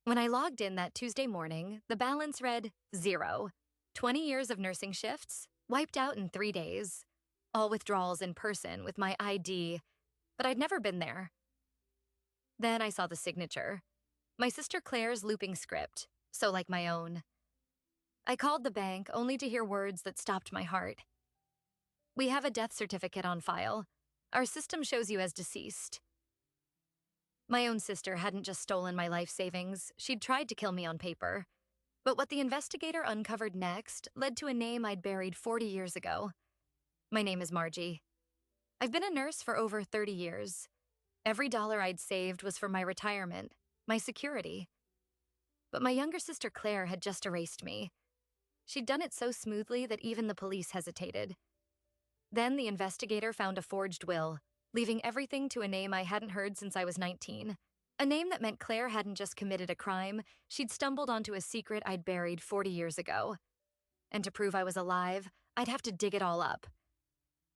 When I logged in that Tuesday morning, the balance read 0. 20 years of nursing shifts, wiped out in 3 days. All withdrawals in person with my ID, but I'd never been there. Then I saw the signature. My sister Claire's looping script, so like my own. I called the bank only to hear words that stopped my heart. We have a death certificate on file. Our system shows you as deceased. My own sister hadn't just stolen my life savings, she'd tried to kill me on paper. But what the investigator uncovered next led to a name I'd buried 40 years ago. My name is Margie. I've been a nurse for over 30 years. Every dollar I'd saved was for my retirement, my security. But my younger sister Claire had just erased me. She'd done it so smoothly that even the police hesitated. Then the investigator found a forged will, leaving everything to a name I hadn't heard since I was 19. A name that meant Claire hadn't just committed a crime, she'd stumbled onto a secret I'd buried 40 years ago. And to prove I was alive, I'd have to dig it all up.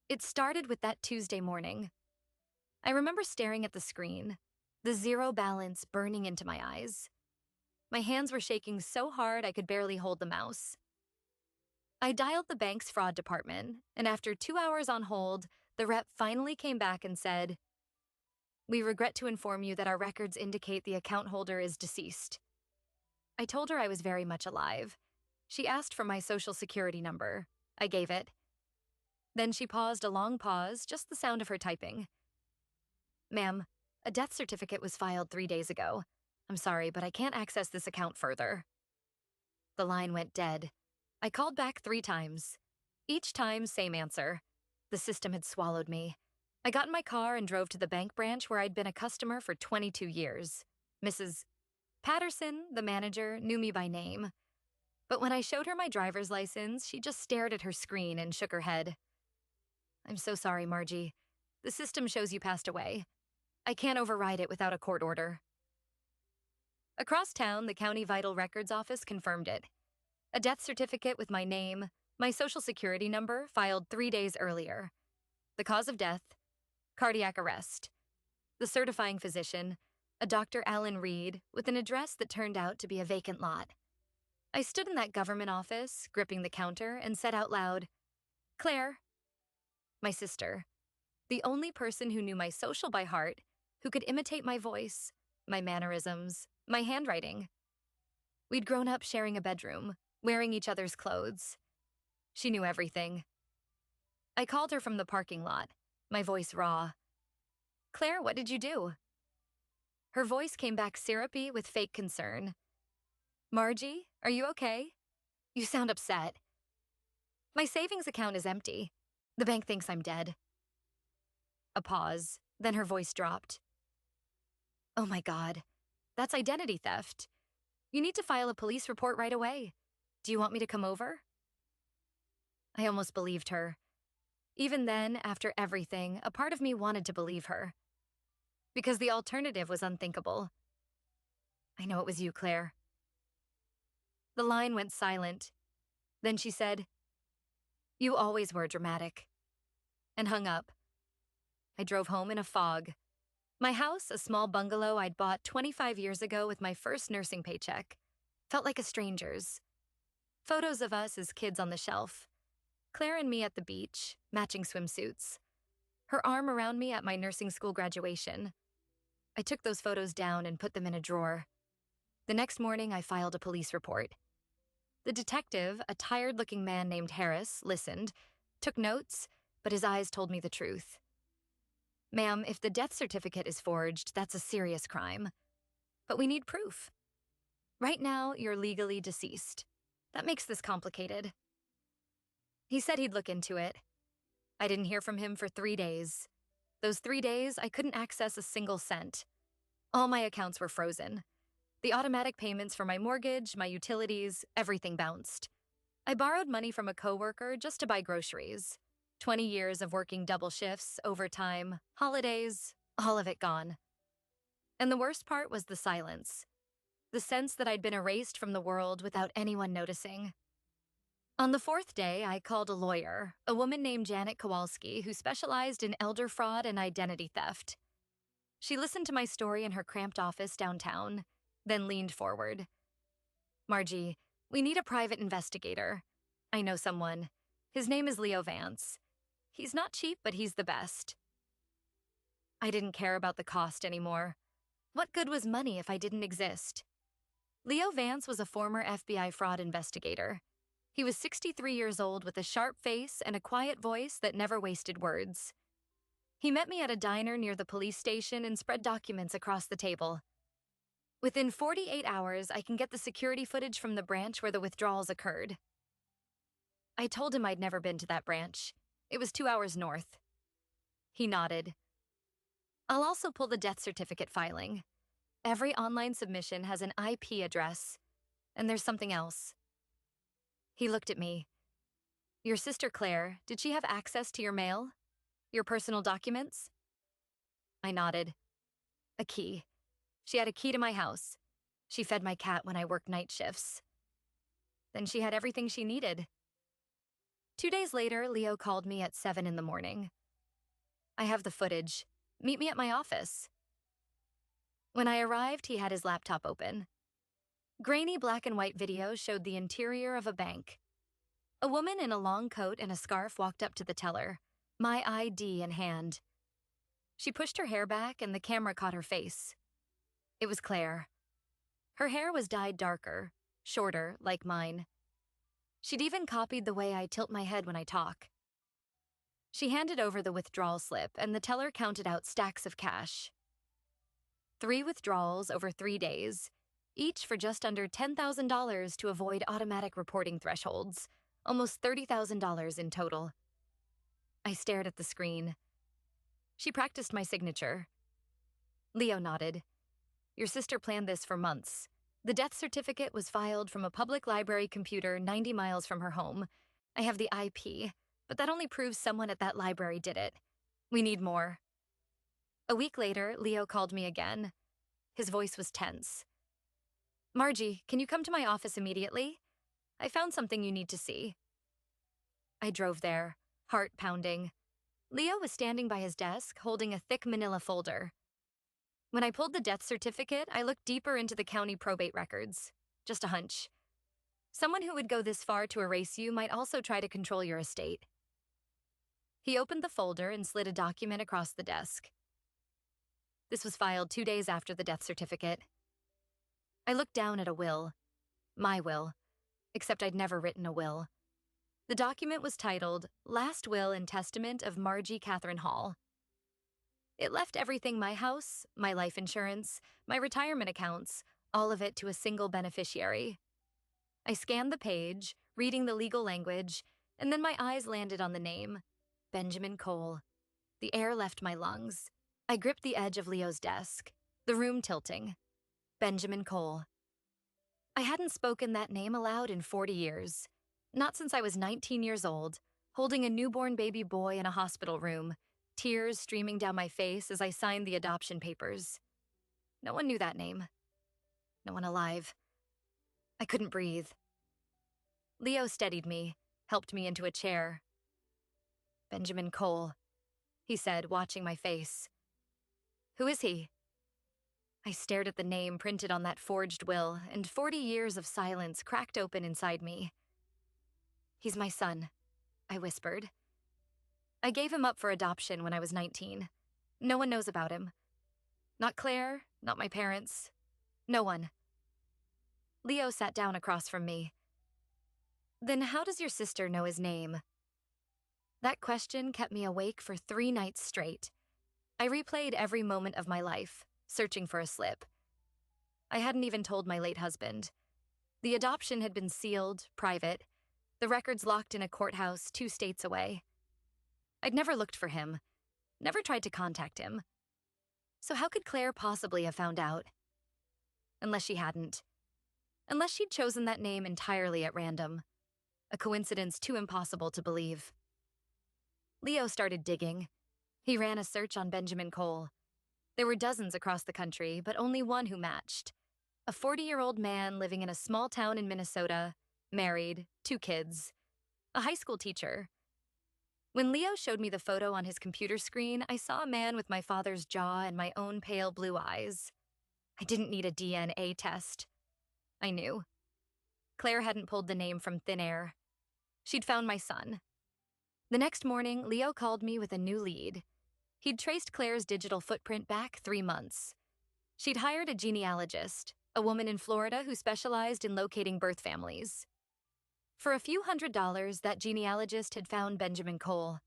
It started with that Tuesday morning. I remember staring at the screen, the 0 balance burning into my eyes. My hands were shaking so hard I could barely hold the mouse. I dialed the bank's fraud department, and after 2 hours on hold, the rep finally came back and said, "We regret to inform you that our records indicate the account holder is deceased." I told her I was very much alive. She asked for my social security number. I gave it. Then she paused a long pause, just the sound of her typing. "Ma'am, a death certificate was filed 3 days ago. I'm sorry, but I can't access this account further." The line went dead. I called back 3 times. Each time, same answer. The system had swallowed me. I got in my car and drove to the bank branch where I'd been a customer for 22 years. Mrs. Patterson, the manager, knew me by name. But when I showed her my driver's license, she just stared at her screen and shook her head. "I'm so sorry, Margie. The system shows you passed away. I can't override it without a court order." Across town, the county vital records office confirmed it. A death certificate with my name, my social security number, filed 3 days earlier. The cause of death, cardiac arrest. The certifying physician, a Dr. Alan Reed, with an address that turned out to be a vacant lot. I stood in that government office, gripping the counter, and said out loud, "Claire." My sister, the only person who knew my social by heart, who could imitate my voice, my mannerisms, my handwriting. We'd grown up sharing a bedroom, wearing each other's clothes. She knew everything. I called her from the parking lot, my voice raw. "Claire, what did you do?" Her voice came back syrupy with fake concern. "Margie, are you okay? You sound upset." "My savings account is empty. The bank thinks I'm dead." A pause, then her voice dropped. "Oh my God, that's identity theft. You need to file a police report right away. Do you want me to come over?" I almost believed her. Even then, after everything, a part of me wanted to believe her. Because the alternative was unthinkable. "I know it was you, Claire." The line went silent. Then she said, "You always were dramatic," and hung up. I drove home in a fog. My house, a small bungalow I'd bought 25 years ago with my first nursing paycheck, felt like a stranger's. Photos of us as kids on the shelf. Claire and me at the beach, matching swimsuits. Her arm around me at my nursing school graduation. I took those photos down and put them in a drawer. The next morning, I filed a police report. The detective, a tired-looking man named Harris, listened, took notes, but his eyes told me the truth. "Ma'am, if the death certificate is forged, that's a serious crime. But we need proof. Right now, you're legally deceased. That makes this complicated." He said he'd look into it. I didn't hear from him for 3 days. Those 3 days, I couldn't access a single cent. All my accounts were frozen. The automatic payments for my mortgage, my utilities, everything bounced. I borrowed money from a coworker just to buy groceries. 20 years of working double shifts, overtime, holidays, all of it gone. And the worst part was the silence. The sense that I'd been erased from the world without anyone noticing. On the 4th day, I called a lawyer, a woman named Janet Kowalski, who specialized in elder fraud and identity theft. She listened to my story in her cramped office downtown, then leaned forward. Margie, we need a private investigator. I know someone. His name is Leo Vance. He's not cheap, but he's the best. I didn't care about the cost anymore. What good was money if I didn't exist? Leo Vance was a former FBI fraud investigator. He was 63 years old with a sharp face and a quiet voice that never wasted words. He met me at a diner near the police station and spread documents across the table. Within 48 hours, I can get the security footage from the branch where the withdrawals occurred. I told him I'd never been to that branch. It was 2 hours north. He nodded. I'll also pull the death certificate filing. Every online submission has an IP address. And there's something else. He looked at me. Your sister Claire, did she have access to your mail? Your personal documents? I nodded. A key. She had a key to my house. She fed my cat when I worked night shifts. Then she had everything she needed. 2 days later, Leo called me at 7 in the morning. I have the footage. Meet me at my office. When I arrived, he had his laptop open. Grainy black and white videos showed the interior of a bank. A woman in a long coat and a scarf walked up to the teller, my ID in hand. She pushed her hair back and the camera caught her face. It was Claire. Her hair was dyed darker, shorter, like mine. She'd even copied the way I tilt my head when I talk. She handed over the withdrawal slip and the teller counted out stacks of cash. 3 withdrawals over 3 days, each for just under $10,000 to avoid automatic reporting thresholds, almost $30,000 in total. I stared at the screen. She practiced my signature. Leo nodded. Your sister planned this for months. The death certificate was filed from a public library computer 90 miles from her home. I have the IP, but that only proves someone at that library did it. We need more. A week later, Leo called me again. His voice was tense. Margie, can you come to my office immediately? I found something you need to see. I drove there, heart pounding. Leo was standing by his desk, holding a thick manila folder. When I pulled the death certificate, I looked deeper into the county probate records. Just a hunch. Someone who would go this far to erase you might also try to control your estate. He opened the folder and slid a document across the desk. This was filed 2 days after the death certificate. I looked down at a will. My will. Except I'd never written a will. The document was titled, Last Will and Testament of Margie Catherine Hall. It left everything, my house, my life insurance, my retirement accounts, all of it to a single beneficiary. I scanned the page, reading the legal language, and then my eyes landed on the name, Benjamin Cole. The air left my lungs. I gripped the edge of Leo's desk, the room tilting. Benjamin Cole. I hadn't spoken that name aloud in 40 years. Not since I was 19 years old, holding a newborn baby boy in a hospital room, tears streaming down my face as I signed the adoption papers. No one knew that name. No one alive. I couldn't breathe. Leo steadied me, helped me into a chair. Benjamin Cole, he said, watching my face. Who is he? I stared at the name printed on that forged will, and 40 years of silence cracked open inside me. He's my son, I whispered. I gave him up for adoption when I was 19. No one knows about him. Not Claire, not my parents. No one. Leo sat down across from me. Then how does your sister know his name? That question kept me awake for 3 nights straight. I replayed every moment of my life, searching for a slip. I hadn't even told my late husband. The adoption had been sealed, private, the records locked in a courthouse 2 states away. I'd never looked for him, never tried to contact him. So how could Claire possibly have found out? Unless she hadn't. Unless she'd chosen that name entirely at random. A coincidence too impossible to believe. Leo started digging. He ran a search on Benjamin Cole. There were dozens across the country, but only one who matched. A 40-year-old man living in a small town in Minnesota, married, 2 kids, a high school teacher. When Leo showed me the photo on his computer screen, I saw a man with my father's jaw and my own pale blue eyes. I didn't need a DNA test. I knew. Claire hadn't pulled the name from thin air. She'd found my son. The next morning, Leo called me with a new lead. He'd traced Claire's digital footprint back 3 months. She'd hired a genealogist, a woman in Florida who specialized in locating birth families. For a few $100s, that genealogist had found Benjamin Cole.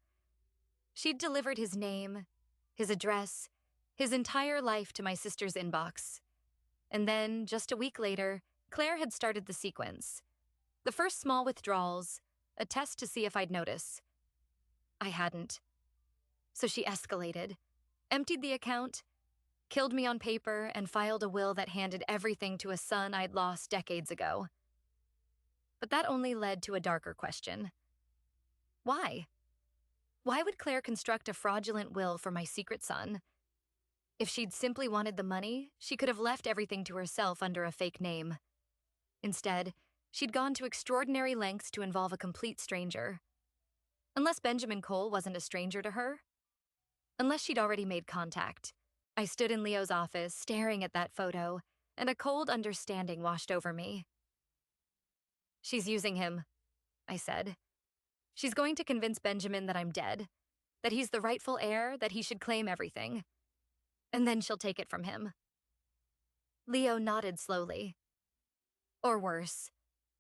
She'd delivered his name, his address, his entire life to my sister's inbox. And then, just a week later, Claire had started the sequence. The first small withdrawals, a test to see if I'd notice. I hadn't. So she escalated, emptied the account, killed me on paper, and filed a will that handed everything to a son I'd lost decades ago. But that only led to a darker question. Why? Why would Claire construct a fraudulent will for my secret son? If she'd simply wanted the money, she could have left everything to herself under a fake name. Instead, she'd gone to extraordinary lengths to involve a complete stranger. Unless Benjamin Cole wasn't a stranger to her. Unless she'd already made contact. I stood in Leo's office, staring at that photo, and a cold understanding washed over me. She's using him, I said. She's going to convince Benjamin that I'm dead, that he's the rightful heir, that he should claim everything. And then she'll take it from him. Leo nodded slowly. Or worse,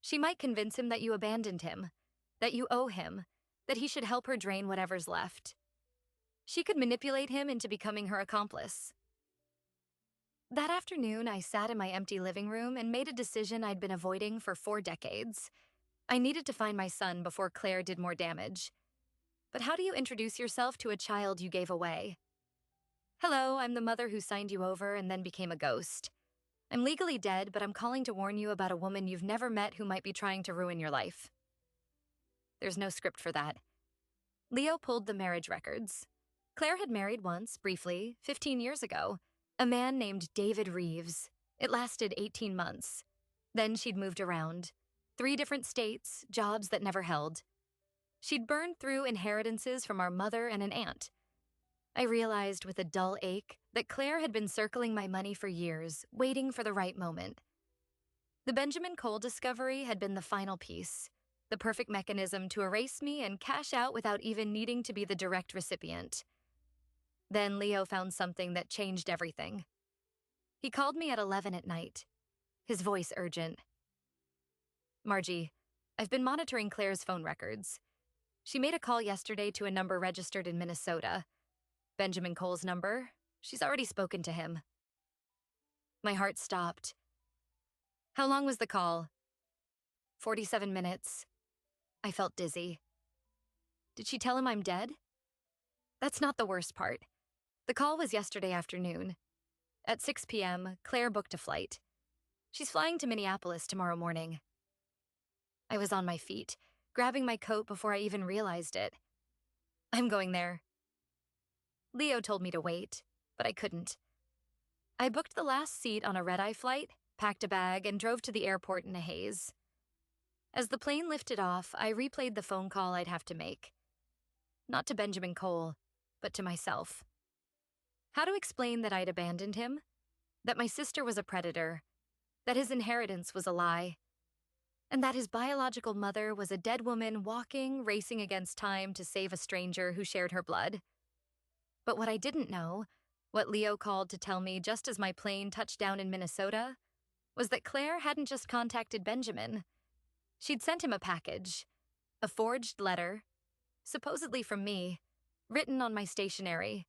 she might convince him that you abandoned him, that you owe him, that he should help her drain whatever's left. She could manipulate him into becoming her accomplice. That afternoon, I sat in my empty living room and made a decision I'd been avoiding for 4 decades. I needed to find my son before Claire did more damage. But how do you introduce yourself to a child you gave away? Hello, I'm the mother who signed you over and then became a ghost. I'm legally dead, but I'm calling to warn you about a woman you've never met who might be trying to ruin your life. There's no script for that. Leo pulled the marriage records. Claire had married once, briefly, 15 years ago. A man named David Reeves. It lasted 18 months. Then she'd moved around. 3 different states, jobs that never held. She'd burned through inheritances from our mother and an aunt. I realized with a dull ache that Claire had been circling my money for years, waiting for the right moment. The Benjamin Cole discovery had been the final piece, the perfect mechanism to erase me and cash out without even needing to be the direct recipient. Then Leo found something that changed everything. He called me at 11 at night, his voice urgent. Margie, I've been monitoring Claire's phone records. She made a call yesterday to a number registered in Minnesota. Benjamin Cole's number. She's already spoken to him. My heart stopped. How long was the call? 47 minutes. I felt dizzy. Did she tell him I'm dead? That's not the worst part. The call was yesterday afternoon. At 6 p.m., Claire booked a flight. She's flying to Minneapolis tomorrow morning. I was on my feet, grabbing my coat before I even realized it. I'm going there. Leo told me to wait, but I couldn't. I booked the last seat on a red-eye flight, packed a bag, and drove to the airport in a haze. As the plane lifted off, I replayed the phone call I'd have to make. Not to Benjamin Cole, but to myself. How to explain that I'd abandoned him, that my sister was a predator, that his inheritance was a lie, and that his biological mother was a dead woman racing against time to save a stranger who shared her blood. But what I didn't know, what Leo called to tell me just as my plane touched down in Minnesota, was that Claire hadn't just contacted Benjamin. She'd sent him a package, a forged letter, supposedly from me, written on my stationery,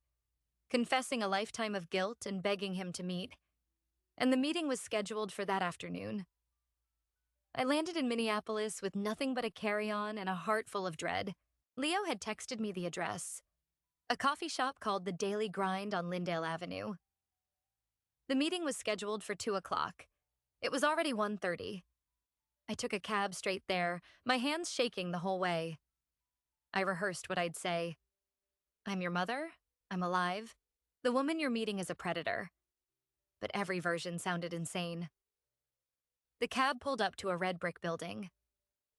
confessing a lifetime of guilt and begging him to meet. And the meeting was scheduled for that afternoon. I landed in Minneapolis with nothing but a carry-on and a heart full of dread. Leo had texted me the address, a coffee shop called the Daily Grind on Lyndale Avenue. The meeting was scheduled for 2 o'clock. It was already 1:30. I took a cab straight there, my hands shaking the whole way. I rehearsed what I'd say. I'm your mother. I'm alive. The woman you're meeting is a predator. But every version sounded insane. The cab pulled up to a red brick building.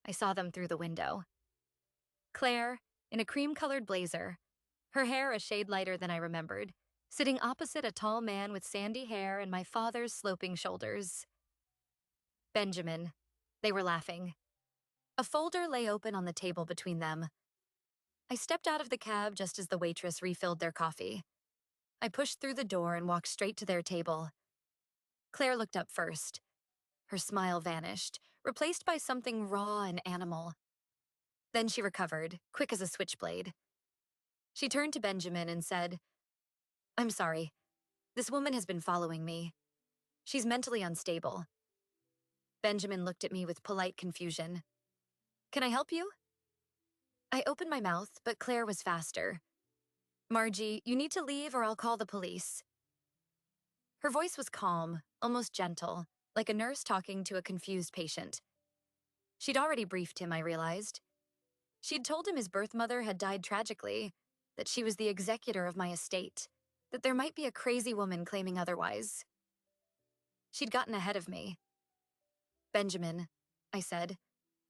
I saw them through the window. Claire, in a cream-colored blazer, her hair a shade lighter than I remembered, sitting opposite a tall man with sandy hair and my father's sloping shoulders. Benjamin. They were laughing. A folder lay open on the table between them. I stepped out of the cab just as the waitress refilled their coffee. I pushed through the door and walked straight to their table. Claire looked up first. Her smile vanished, replaced by something raw and animal. Then she recovered, quick as a switchblade. She turned to Benjamin and said, "I'm sorry. This woman has been following me. She's mentally unstable." Benjamin looked at me with polite confusion. "Can I help you?" I opened my mouth, but Claire was faster. "Margie, you need to leave or I'll call the police." Her voice was calm, almost gentle, like a nurse talking to a confused patient. She'd already briefed him, I realized. She'd told him his birth mother had died tragically, that she was the executor of my estate, that there might be a crazy woman claiming otherwise. She'd gotten ahead of me. "Benjamin," I said,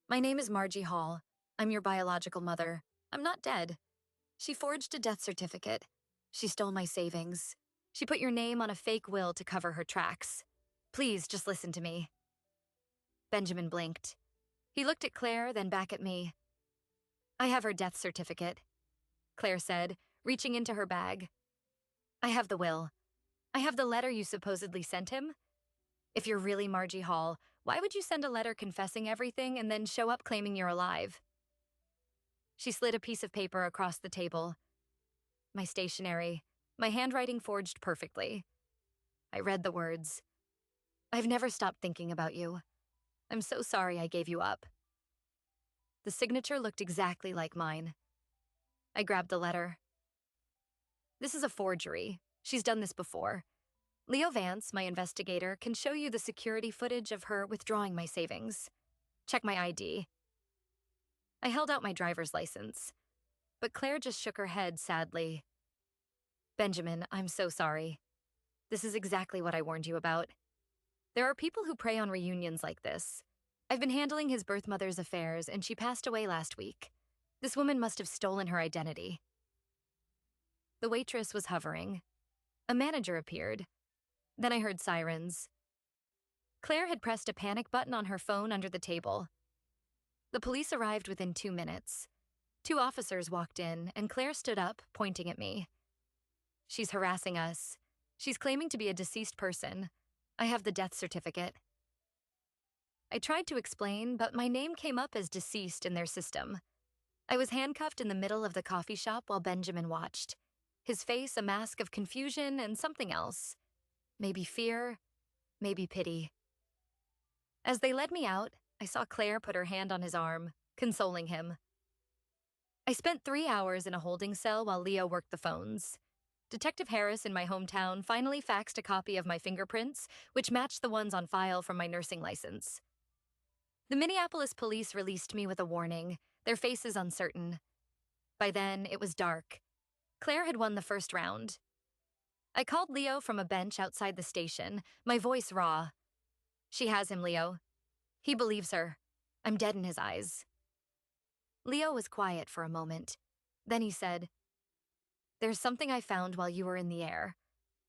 "my name is Margie Hall. I'm your biological mother. I'm not dead. She forged a death certificate. She stole my savings. She put your name on a fake will to cover her tracks. Please, just listen to me." Benjamin blinked. He looked at Claire, then back at me. "I have her death certificate," Claire said, reaching into her bag. "I have the will. I have the letter you supposedly sent him. If you're really Margie Hall, why would you send a letter confessing everything and then show up claiming you're alive?" She slid a piece of paper across the table. My stationery, my handwriting forged perfectly. I read the words. "I've never stopped thinking about you. I'm so sorry I gave you up." The signature looked exactly like mine. I grabbed the letter. "This is a forgery. She's done this before. Leo Vance, my investigator, can show you the security footage of her withdrawing my savings. Check my ID." I held out my driver's license, but Claire just shook her head sadly. "Benjamin, I'm so sorry. This is exactly what I warned you about. There are people who prey on reunions like this. I've been handling his birth mother's affairs, and she passed away last week. This woman must have stolen her identity." The waitress was hovering. A manager appeared. Then I heard sirens. Claire had pressed a panic button on her phone under the table. The police arrived within 2 minutes. 2 officers walked in, and Claire stood up, pointing at me. "She's harassing us. She's claiming to be a deceased person. I have the death certificate." I tried to explain, but my name came up as deceased in their system. I was handcuffed in the middle of the coffee shop while Benjamin watched, his face a mask of confusion and something else. Maybe fear, maybe pity. As they led me out, I saw Claire put her hand on his arm, consoling him. I spent 3 hours in a holding cell while Leo worked the phones. Detective Harris in my hometown finally faxed a copy of my fingerprints, which matched the ones on file from my nursing license. The Minneapolis police released me with a warning, their faces uncertain. By then, it was dark. Claire had won the first round. I called Leo from a bench outside the station, my voice raw. "She has him, Leo. He believes her. I'm dead in his eyes." Leo was quiet for a moment. Then he said, "There's something I found while you were in the air.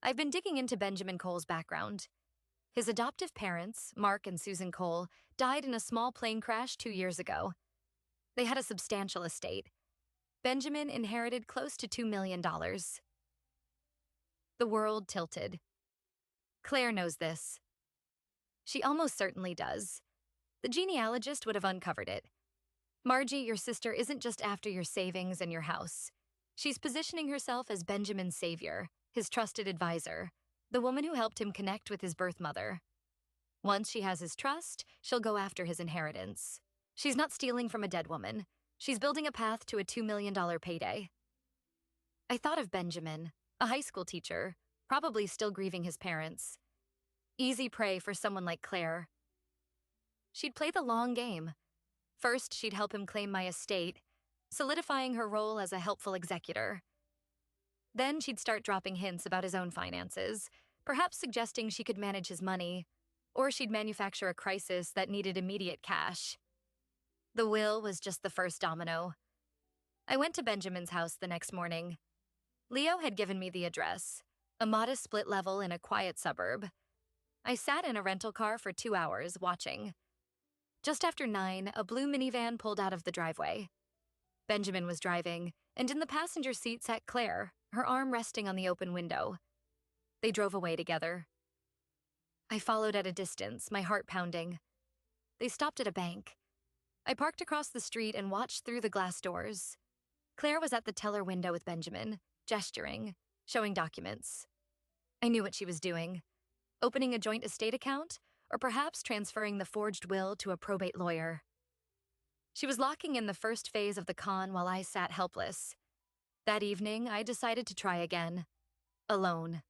I've been digging into Benjamin Cole's background. His adoptive parents, Mark and Susan Cole, died in a small plane crash 2 years ago. They had a substantial estate. Benjamin inherited close to $2 million. The world tilted. Claire knows this. She almost certainly does. The genealogist would have uncovered it. Margie, your sister, isn't just after your savings and your house. She's positioning herself as Benjamin's savior, his trusted advisor, the woman who helped him connect with his birth mother. Once she has his trust, she'll go after his inheritance. She's not stealing from a dead woman. She's building a path to a $2 million payday." I thought of Benjamin, a high school teacher, probably still grieving his parents. Easy prey for someone like Claire. She'd play the long game. First, she'd help him claim my estate, solidifying her role as a helpful executor. Then she'd start dropping hints about his own finances, perhaps suggesting she could manage his money, or she'd manufacture a crisis that needed immediate cash. The will was just the first domino. I went to Benjamin's house the next morning. Leo had given me the address. a modest split level in a quiet suburb. I sat in a rental car for 2 hours, watching. Just after 9, a blue minivan pulled out of the driveway. Benjamin was driving, and in the passenger seat sat Claire, her arm resting on the open window. They drove away together. I followed at a distance, my heart pounding. They stopped at a bank. I parked across the street and watched through the glass doors. Claire was at the teller window with Benjamin, gesturing, showing documents. I knew what she was doing. Opening a joint estate account, or perhaps transferring the forged will to a probate lawyer. She was locking in the first phase of the con while I sat helpless. That evening, I decided to try again. Alone.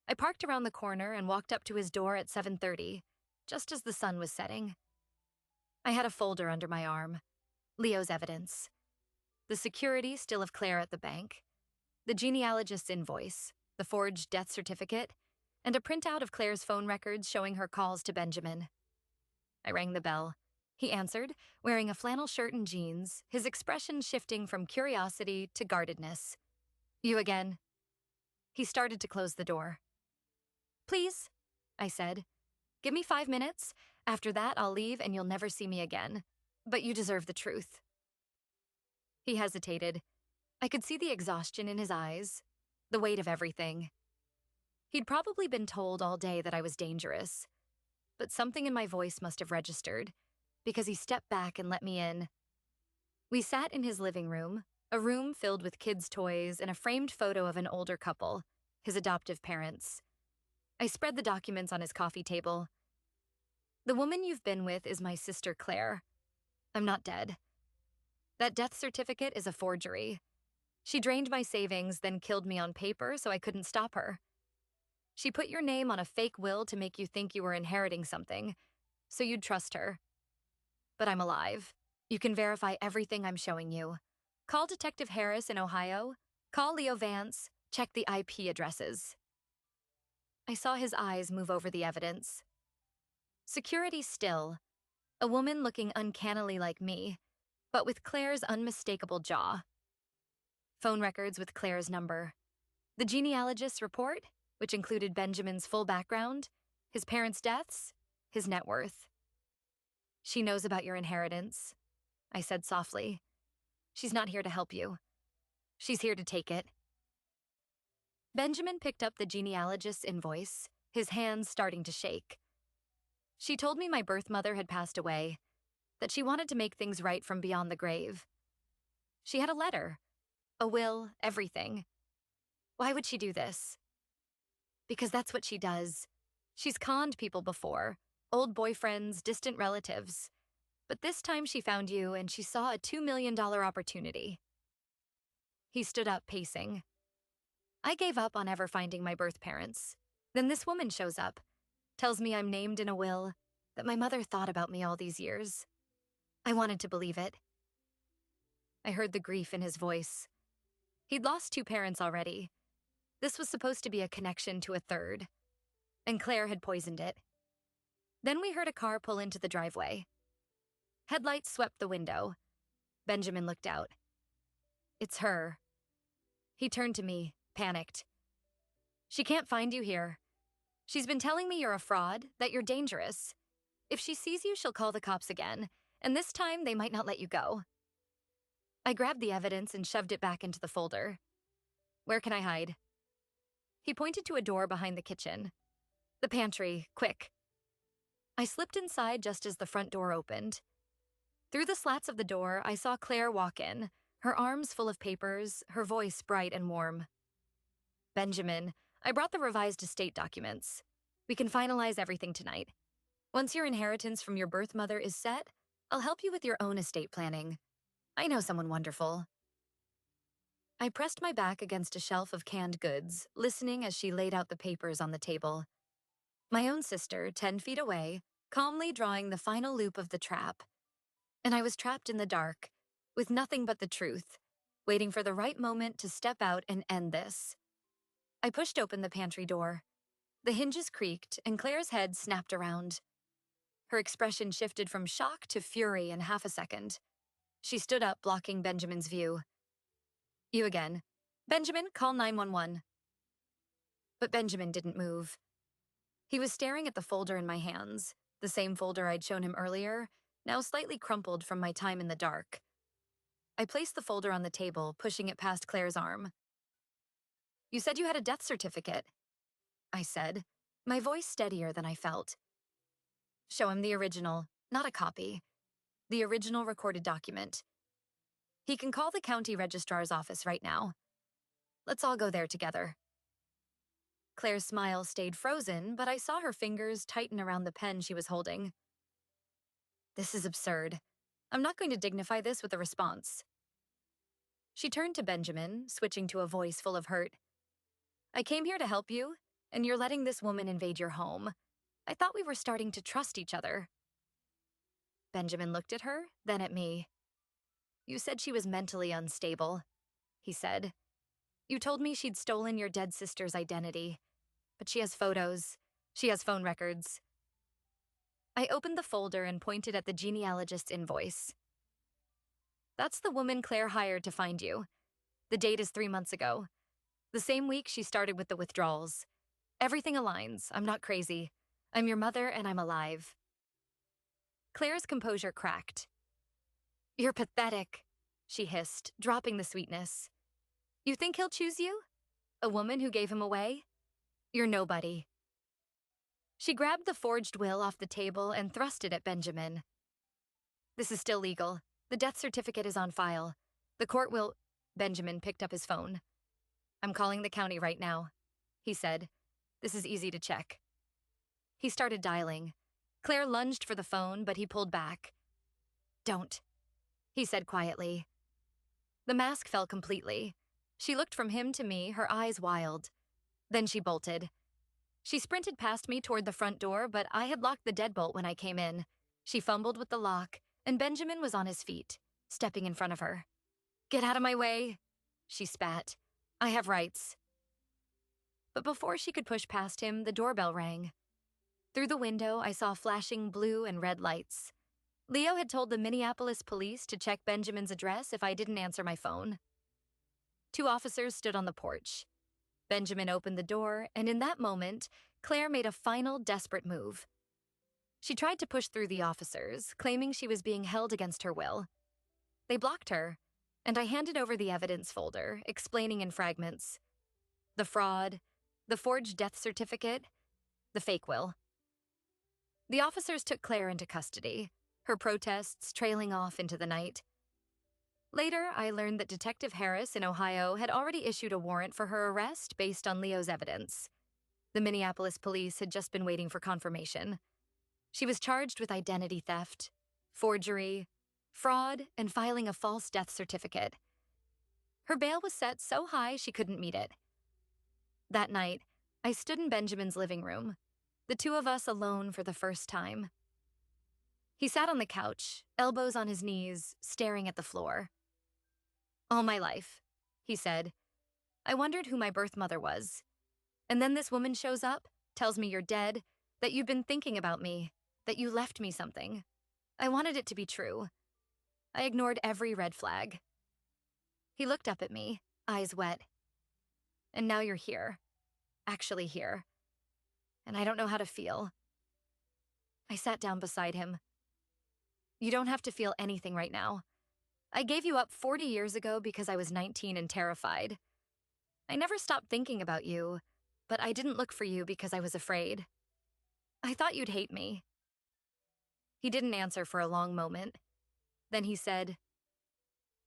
I parked around the corner and walked up to his door at 7:30, just as the sun was setting. I had a folder under my arm. Leo's evidence. The security still of Claire at the bank. The genealogist's invoice, the forged death certificate, and a printout of Claire's phone records showing her calls to Benjamin. I rang the bell. He answered, wearing a flannel shirt and jeans, his expression shifting from curiosity to guardedness. "You again?" He started to close the door. "Please," I said. "Give me 5 minutes. After that, I'll leave and you'll never see me again. But you deserve the truth." He hesitated. I could see the exhaustion in his eyes, the weight of everything. He'd probably been told all day that I was dangerous, but something in my voice must have registered, because he stepped back and let me in. We sat in his living room, a room filled with kids' toys and a framed photo of an older couple, his adoptive parents. I spread the documents on his coffee table. "The woman you've been with is my sister Claire. I'm not dead. That death certificate is a forgery. She drained my savings, then killed me on paper so I couldn't stop her. She put your name on a fake will to make you think you were inheriting something, so you'd trust her. But I'm alive. You can verify everything I'm showing you. Call Detective Harris in Ohio. Call Leo Vance. Check the IP addresses." I saw his eyes move over the evidence. Security still. A woman looking uncannily like me, but with Claire's unmistakable jaw. Phone records with Claire's number. The genealogist's report, which included Benjamin's full background, his parents' deaths, his net worth. "She knows about your inheritance," I said softly. "She's not here to help you. She's here to take it." Benjamin picked up the genealogist's invoice, his hands starting to shake. "She told me my birth mother had passed away, that she wanted to make things right from beyond the grave. She had a letter, a will, everything. Why would she do this? Because that's what she does. She's conned people before, old boyfriends, distant relatives. But this time she found you and she saw a $2 million opportunity." He stood up, pacing. "I gave up on ever finding my birth parents. Then this woman shows up, tells me I'm named in a will, that my mother thought about me all these years. I wanted to believe it." I heard the grief in his voice. He'd lost 2 parents already. This was supposed to be a connection to a third, and Claire had poisoned it. Then we heard a car pull into the driveway. Headlights swept the window. Benjamin looked out. "It's her." He turned to me, panicked. "She can't find you here. She's been telling me you're a fraud, that you're dangerous. If she sees you, she'll call the cops again, and this time they might not let you go." I grabbed the evidence and shoved it back into the folder. "Where can I hide?" He pointed to a door behind the kitchen. "The pantry, quick." I slipped inside just as the front door opened. Through the slats of the door, I saw Claire walk in, her arms full of papers, her voice bright and warm. "Benjamin, I brought the revised estate documents. We can finalize everything tonight. Once your inheritance from your birth mother is set, I'll help you with your own estate planning. I know someone wonderful." I pressed my back against a shelf of canned goods, listening as she laid out the papers on the table. My own sister, 10 feet away, calmly drawing the final loop of the trap. And I was trapped in the dark, with nothing but the truth, waiting for the right moment to step out and end this. I pushed open the pantry door. The hinges creaked, and Claire's head snapped around. Her expression shifted from shock to fury in half a second. She stood up, blocking Benjamin's view. "You again. Benjamin, call 911. But Benjamin didn't move. He was staring at the folder in my hands, the same folder I'd shown him earlier, now slightly crumpled from my time in the dark. I placed the folder on the table, pushing it past Claire's arm. "You said you had a death certificate," I said, my voice steadier than I felt. "Show him the original, not a copy. The original recorded document. He can call the county registrar's office right now. Let's all go there together." Claire's smile stayed frozen, but I saw her fingers tighten around the pen she was holding. "This is absurd. I'm not going to dignify this with a response." She turned to Benjamin, switching to a voice full of hurt. "I came here to help you, and you're letting this woman invade your home. I thought we were starting to trust each other." Benjamin looked at her, then at me. "You said she was mentally unstable," he said. "You told me she'd stolen your dead sister's identity. But she has photos. She has phone records." I opened the folder and pointed at the genealogist's invoice. "That's the woman Claire hired to find you. The date is 3 months ago. The same week she started with the withdrawals. Everything aligns. I'm not crazy. I'm your mother and I'm alive." Claire's composure cracked. "You're pathetic," she hissed, dropping the sweetness. "You think he'll choose you? A woman who gave him away? You're nobody." She grabbed the forged will off the table and thrust it at Benjamin. "This is still legal. The death certificate is on file. The court will—" Benjamin picked up his phone. "I'm calling the county right now," he said. "This is easy to check." He started dialing. Claire lunged for the phone, but he pulled back. "Don't," he said quietly. The mask fell completely. She looked from him to me, her eyes wild. Then she bolted. She sprinted past me toward the front door, but I had locked the deadbolt when I came in. She fumbled with the lock, and Benjamin was on his feet, stepping in front of her. "Get out of my way," she spat. "I have rights." But before she could push past him, the doorbell rang. Through the window, I saw flashing blue and red lights. Leo had told the Minneapolis police to check Benjamin's address if I didn't answer my phone. 2 officers stood on the porch. Benjamin opened the door, and in that moment, Claire made a final desperate move. She tried to push through the officers, claiming she was being held against her will. They blocked her, and I handed over the evidence folder, explaining in fragments. The fraud, the forged death certificate, the fake will. The officers took Claire into custody, her protests trailing off into the night. Later, I learned that Detective Harris in Ohio had already issued a warrant for her arrest based on Leo's evidence. The Minneapolis police had just been waiting for confirmation. She was charged with identity theft, forgery, fraud, and filing a false death certificate. Her bail was set so high she couldn't meet it. That night, I stood in Benjamin's living room, the 2 of us alone for the first time. He sat on the couch, elbows on his knees, staring at the floor. "All my life," he said, "I wondered who my birth mother was. And then this woman shows up, tells me you're dead, that you've been thinking about me, that you left me something. I wanted it to be true. I ignored every red flag." He looked up at me, eyes wet. "And now you're here. Actually here. And I don't know how to feel." I sat down beside him. "You don't have to feel anything right now. I gave you up 40 years ago because I was 19 and terrified. I never stopped thinking about you, but I didn't look for you because I was afraid. I thought you'd hate me." He didn't answer for a long moment. Then he said,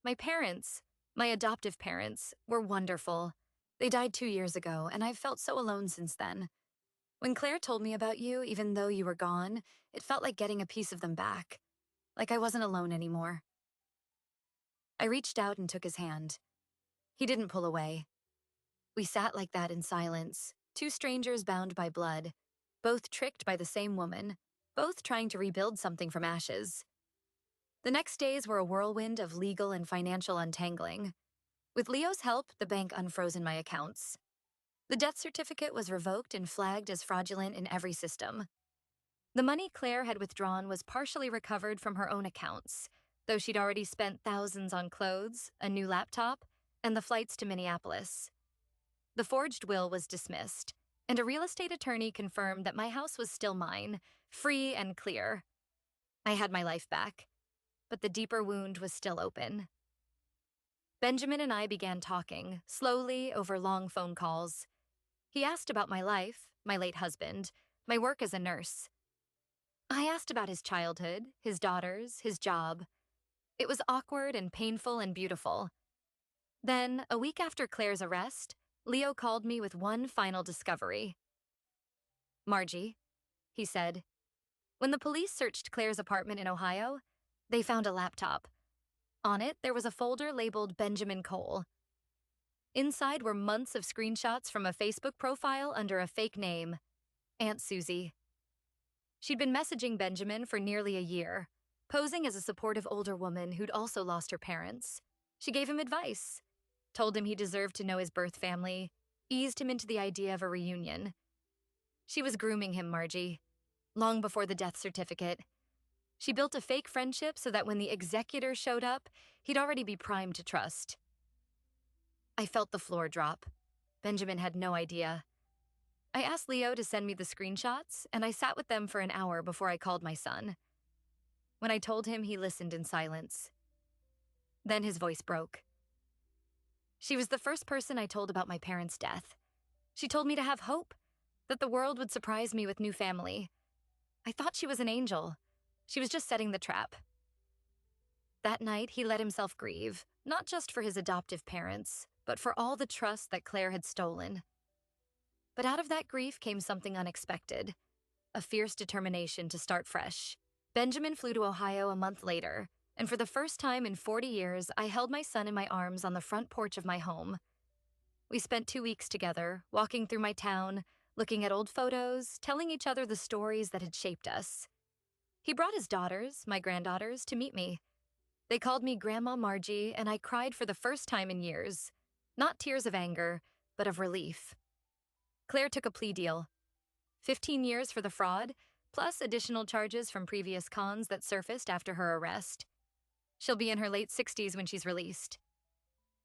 "My parents, my adoptive parents, were wonderful. They died 2 years ago, and I've felt so alone since then. When Claire told me about you, even though you were gone, it felt like getting a piece of them back, like I wasn't alone anymore." I reached out and took his hand. He didn't pull away. We sat like that in silence, 2 strangers bound by blood, both tricked by the same woman, both trying to rebuild something from ashes. The next days were a whirlwind of legal and financial untangling. With Leo's help, the bank unfrozen my accounts. The death certificate was revoked and flagged as fraudulent in every system. The money Claire had withdrawn was partially recovered from her own accounts, though she'd already spent thousands on clothes, a new laptop, and the flights to Minneapolis. The forged will was dismissed, and a real estate attorney confirmed that my house was still mine, free and clear. I had my life back, but the deeper wound was still open. Benjamin and I began talking, slowly over long phone calls. He asked about my life, my late husband, my work as a nurse. I asked about his childhood, his daughters, his job. It was awkward and painful and beautiful. Then, a week after Claire's arrest, Leo called me with one final discovery. "Margie," he said, "when the police searched Claire's apartment in Ohio, they found a laptop. On it, there was a folder labeled Benjamin Cole. Inside were months of screenshots from a Facebook profile under a fake name, Aunt Susie. She'd been messaging Benjamin for nearly a year, posing as a supportive older woman who'd also lost her parents. She gave him advice, told him he deserved to know his birth family, eased him into the idea of a reunion. She was grooming him, Margie, long before the death certificate. She built a fake friendship so that when the executor showed up, he'd already be primed to trust." I felt the floor drop. Benjamin had no idea. I asked Leo to send me the screenshots, and I sat with them for an hour before I called my son. When I told him, he listened in silence. Then his voice broke. "She was the first person I told about my parents' death. She told me to have hope, that the world would surprise me with new family. I thought she was an angel. She was just setting the trap." That night, he let himself grieve, not just for his adoptive parents, but for all the trust that Claire had stolen. But out of that grief came something unexpected, a fierce determination to start fresh. Benjamin flew to Ohio a month later, and for the first time in 40 years, I held my son in my arms on the front porch of my home. We spent 2 weeks together, walking through my town, looking at old photos, telling each other the stories that had shaped us. He brought his daughters, my granddaughters, to meet me. They called me Grandma Margie, and I cried for the first time in years. Not tears of anger, but of relief. Claire took a plea deal. 15 years for the fraud, plus additional charges from previous cons that surfaced after her arrest. She'll be in her late 60s when she's released.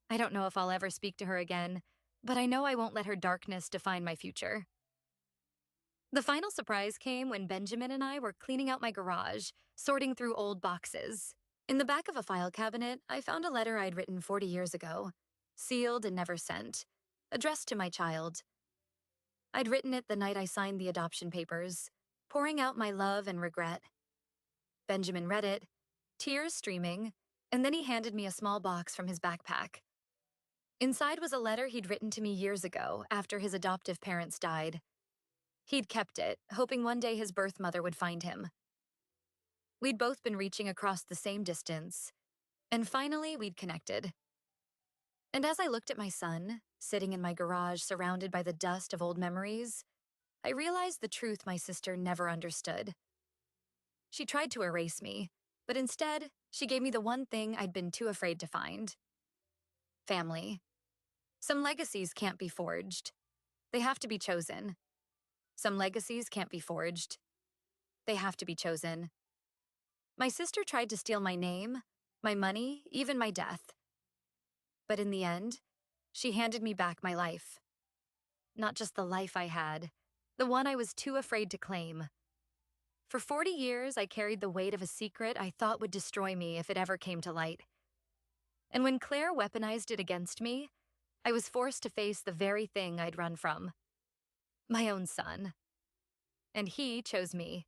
I don't know if I'll ever speak to her again, but I know I won't let her darkness define my future. The final surprise came when Benjamin and I were cleaning out my garage, sorting through old boxes. In the back of a file cabinet, I found a letter I'd written 40 years ago, sealed and never sent, addressed to my child. I'd written it the night I signed the adoption papers, pouring out my love and regret. Benjamin read it, tears streaming, and then he handed me a small box from his backpack. Inside was a letter he'd written to me years ago after his adoptive parents died. He'd kept it, hoping one day his birth mother would find him. We'd both been reaching across the same distance, and finally we'd connected. And as I looked at my son, sitting in my garage surrounded by the dust of old memories, I realized the truth my sister never understood. She tried to erase me, but instead, she gave me the one thing I'd been too afraid to find. Family. Some legacies can't be forged. They have to be chosen. Some legacies can't be forged. They have to be chosen. My sister tried to steal my name, my money, even my death. But in the end, she handed me back my life. Not just the life I had, the one I was too afraid to claim. For 40 years, I carried the weight of a secret I thought would destroy me if it ever came to light. And when Claire weaponized it against me, I was forced to face the very thing I'd run from. My own son. And he chose me.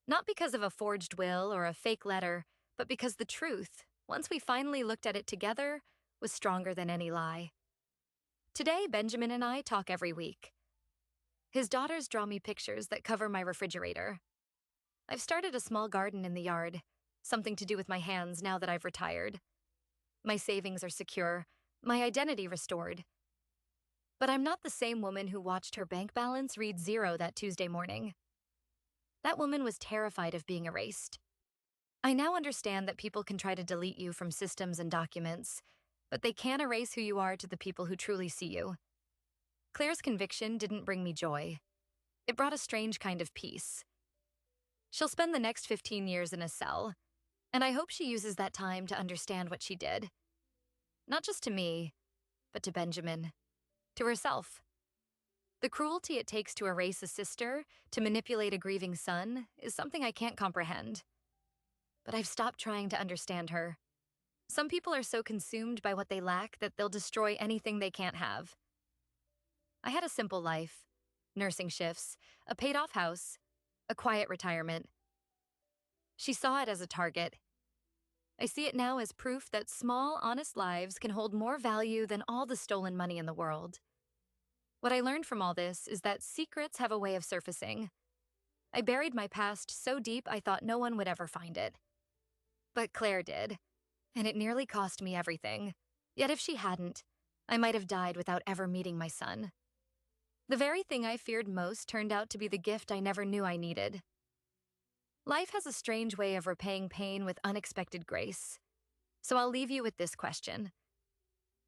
Not because of a forged will or a fake letter, but because the truth, once we finally looked at it together, was stronger than any lie. Today, Benjamin and I talk every week. His daughters draw me pictures that cover my refrigerator. I've started a small garden in the yard, something to do with my hands now that I've retired. My savings are secure, my identity restored. But I'm not the same woman who watched her bank balance read 0 that Tuesday morning. That woman was terrified of being erased. I now understand that people can try to delete you from systems and documents, but they can't erase who you are to the people who truly see you. Claire's conviction didn't bring me joy. It brought a strange kind of peace. She'll spend the next 15 years in a cell, and I hope she uses that time to understand what she did. Not just to me, but to Benjamin, to herself. The cruelty it takes to erase a sister, to manipulate a grieving son, is something I can't comprehend. But I've stopped trying to understand her. Some people are so consumed by what they lack that they'll destroy anything they can't have. I had a simple life: nursing shifts, a paid-off house, a quiet retirement. She saw it as a target. I see it now as proof that small, honest lives can hold more value than all the stolen money in the world. What I learned from all this is that secrets have a way of surfacing. I buried my past so deep I thought no one would ever find it. But Claire did, and it nearly cost me everything. Yet if she hadn't, I might have died without ever meeting my son. The very thing I feared most turned out to be the gift I never knew I needed. Life has a strange way of repaying pain with unexpected grace. So I'll leave you with this question.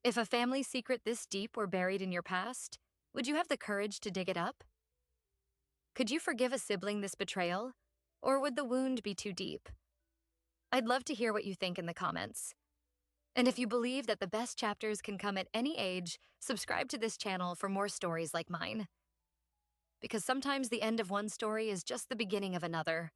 If a family secret this deep were buried in your past, would you have the courage to dig it up? Could you forgive a sibling this betrayal, or would the wound be too deep? I'd love to hear what you think in the comments. And if you believe that the best chapters can come at any age, subscribe to this channel for more stories like mine. Because sometimes the end of one story is just the beginning of another.